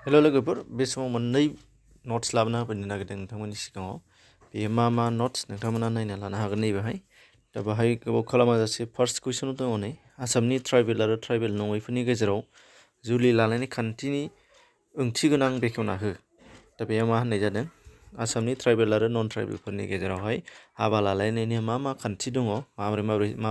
hello लोगोफोर बे समाव मोननै नट्स लाबोना होफैनो नागिरदों नोंथांमोननि सिगाङाव बेयो मा नट्स नोंथांमोना नायना लानो हागोन नैबेहाय दा बाहाय गोबाव खालामाजासे फार्स्ट कुइसन दङ नै आसामनि ट्राइबेल आरो ट्राइबेल नङैफोरनि गेजेराव जुलि लानायनि खान्थिनि ओंथि गोनां बेखेवना हो दा बेयाव मा होननाय जादों आसामनि ट्राइबेल आरो नन ट्राइबेलफोरनि गेजेरावहाय हाबा लालायनायनि मा खान्थि दङ माबोरै मा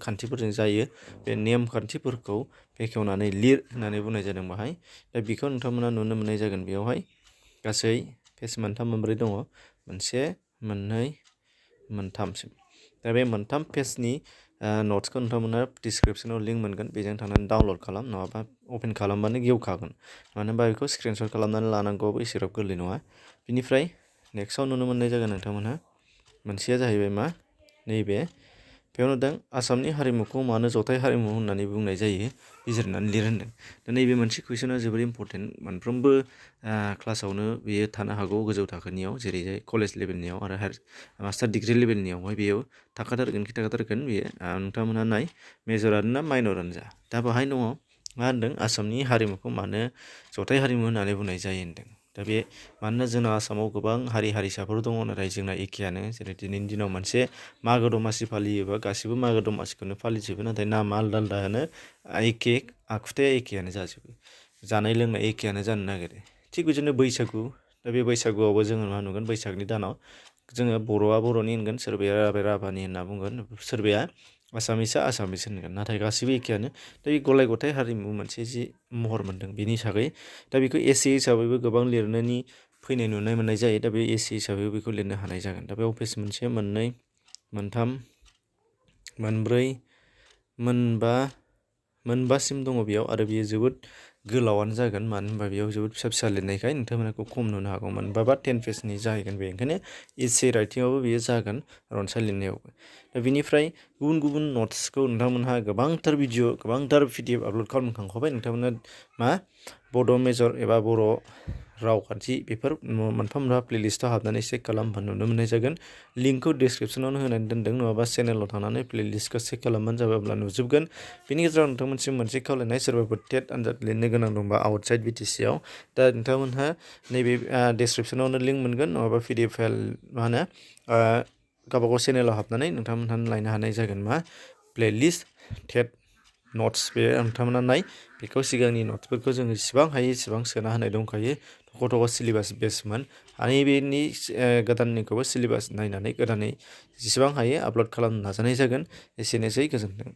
खान्थिफोरजों जायो बे नेम खान्थिफोरखौ बेखेवनानै लिर होननानै बुंनाय जादों बाहाय दा बेखौ नोंथांमोना नुनो मोननाय जागोन बेयावहाय गासै पेज मोनथाम मोनब्रै दङ मोनसे मोननै मोनथामसिम दा बे मोनथाम पेजनि नट्सखौ नोंथांमोना डिसक्रिपसनाव लिंक मोनगोन बेजों थांनानै डाउनलड खालाम नङाबा अपेन खालामबानो गेवखागोन मानो होनबा बेखौ स्क्रिनशट खालामनानै लानांगौआबो एसेग्राब गोरलै नङा बिनिफ्राय नेक्स्टआव नुनो मोननाय जागोन नोंथांमोनहा मोनसेया जाहैबाय मा नैबे बेयाव नुदों आसामनि हारिमुखौ मानो जथाय हारिमु होननानै बुंनाय जायो बिजिरनानै लिर होनदों दा नैबे मोनसे कुइसना जोबोर इम्परटेन्ट मोनफ्रोमबो क्लासावनो बेयो थानो हागौ गोजौ थाखोनियाव जेरैहाय कलेज लेभेलनियाव आरो मास्टार डिग्रि लेभेलनियावहाय बेयाव थाखाथारगोन बेयो नोंथांमोनहा नाय मेजरानो ना माइनरानो जा दा बाहाय दङ मा होनदों आसामनि हारिमुखौ मानो जथाय हारिमु होननानै बुंनाय जायो होनदों दा बे मानोना जोंना आसामाव गोबां हारि हारिसाफोर दङ नाथाय जोंना एखेयानो जेरै दिनैनि दिनाव मोनसे मागो दमासि फालियोबा गासिबो मागो दमासिखौनो फालिजोबो नाथाय नामा आलदा आलदायानो एखे आखुथाया एखेयानो जाजोबो जानाय लोंनाय एखेयानो जानो नागिरो थिग बिदिनो बैसागु दा बे बैसागुआवबो जोङो मा नुगोन बैसागनि दानाव जोङो बर'आ बर'नि होनगोन सोरबाया राभानि होनना बुंगोन सोरबाया आसामिसआ आसामिस होनगोन नाथाय गासिबो एखेयानो दा बे गलाय गथाय हारिमु मोनसे जि महर मोन्दों बेनि थाखाय दा बेखौ एसे हिसाबैबो गोबां लिरनायनि फैनाय नुनाय मोननाय जायो दा बे एसे हिसाबैबो बेखौ लिरनो हानाय जागोन दा बेयाव पेज मोनसे मोननै मोनथाम मोनब्रै मोनबासिम दङ बेयाव आरो बेयो जोबोद गोलावानो जागोन मानो होनबा बेयाव जोबोद फिसा फिसा लिरनायखाय नोंथांमोनखौ खम नुनो हागौ मोनबा बा 10 पेजनि जाहैगोन बे ओंखायनो एसे राइटिंआवबो बेयो जागोन रनसाय लिरनायावबो दा बिनिफ्राय गुबुन गुबुन नट्सखौ नोंथांमोनहा गोबांथार भिडिअ गोबांथार PDF आपल'ड खालामखांखाबाय नोंथांमोना मा बड' मेजर एबा बर' रावखान्थि बेफोर मोनफा मोनफा प्लेलिस्टआव हाबनानै चेक खालामबा नुनो मोननाय जागोन लिंकखौ डिसक्रिपसनावनो होनानै दोनदों नङाबा चेनेलाव थांनानै प्लेलिस्टखौ चेक खालामबानो जाबाय अब्ला नुजोबगोन बेनि गेजेराव नोंथांमोनसिम मोनसे खावलायनाय सोरबाफोर टेट आनजाद लिरनो गोनां दंबा आउटसाइड BTCआव दा नोंथांमोनहा नैबे डिसक्रिपसनावनो लिंक मोनगोन नङाबा PDF फाइल मा होनो गावबागाव चेनेलाव हाबनानै नोंथांमोनहा लायनो हानाय जागोन मा प्लेलिस्ट टेट नट्स बे नोंथांमोना नाय बेखौ सिगांनि नट्सफोरखौ जोङो जेसेबां हायो एसेबां सोना होनाय दंखायो थख' सिलेबास बेसमोन आरो बेनि गोदाननिखौबो सिलेबास नायनानै गोदानै जेसेबां हायो आपल'ड खालामनो नाजानाय जागोन एसेनोसै गोजोन्थों